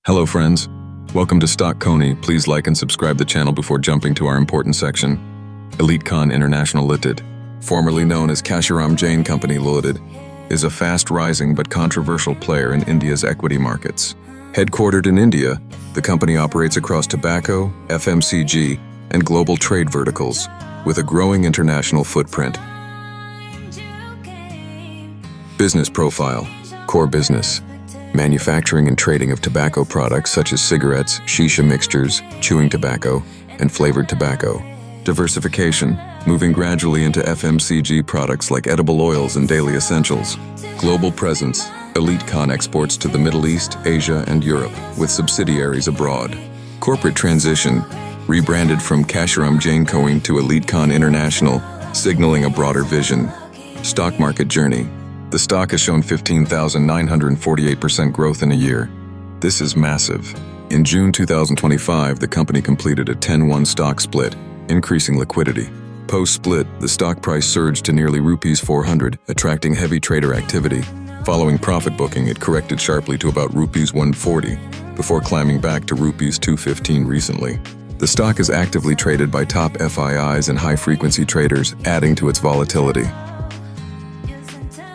Hello friends, welcome to Stock Coney. Please like and subscribe the channel before jumping to our important section. Elitecon International Ltd, formerly known as Kashiram Jain Company Ltd, is a fast-rising but controversial player in India's equity markets. Headquartered in India, the company operates across tobacco, FMCG, and global trade verticals, with a growing international footprint. Business profile: core business. Manufacturing and trading of tobacco products such as cigarettes, shisha mixtures, chewing tobacco, and flavored tobacco. Diversification, moving gradually into FMCG products like edible oils and daily essentials. Global presence, Elitecon exports to the Middle East, Asia, and Europe, with subsidiaries abroad. Corporate transition, rebranded from Kashiram Jain Company to Elitecon International, signaling a broader vision. Stock market journey. The stock has shown 15,948% growth in a year. This is massive. In June 2025, the company completed a 10-1 stock split, increasing liquidity. Post-split, the stock price surged to nearly Rs 400, attracting heavy trader activity. Following profit booking, it corrected sharply to about Rs 140, before climbing back to Rs 215 recently. The stock is actively traded by top FIIs and high-frequency traders, adding to its volatility.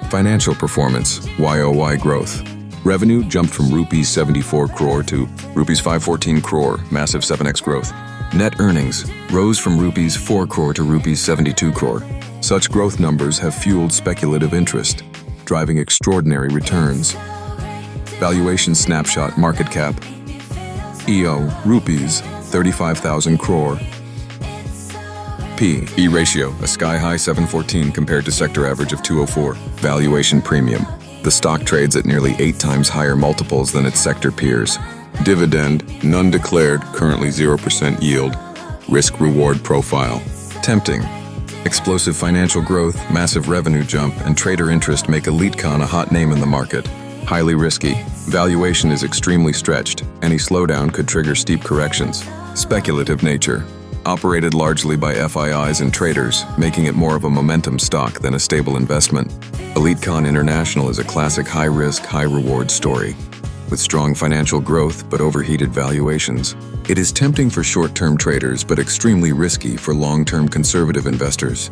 Financial performance, YoY growth. Revenue jumped from Rs 74 crore to Rs 514 crore, massive 7x growth. Net earnings rose from Rs 4 crore to Rs 72 crore. Such growth numbers have fueled speculative interest, driving extraordinary returns. Valuation snapshot: market cap. EO, Rs 35,000 crore. P/E ratio, a sky-high 714 compared to sector average of 204. Valuation premium. The stock trades at nearly 8 times higher multiples than its sector peers. Dividend, none declared, currently 0% yield. Risk-reward profile. Tempting. Explosive financial growth, massive revenue jump, and trader interest make Elitecon a hot name in the market. Highly risky. Valuation is extremely stretched. Any slowdown could trigger steep corrections. Speculative nature. Operated largely by FIIs and traders, making it more of a momentum stock than a stable investment. Elitecon International is a classic high-risk, high-reward story, with strong financial growth but overheated valuations. It is tempting for short-term traders but extremely risky for long-term conservative investors.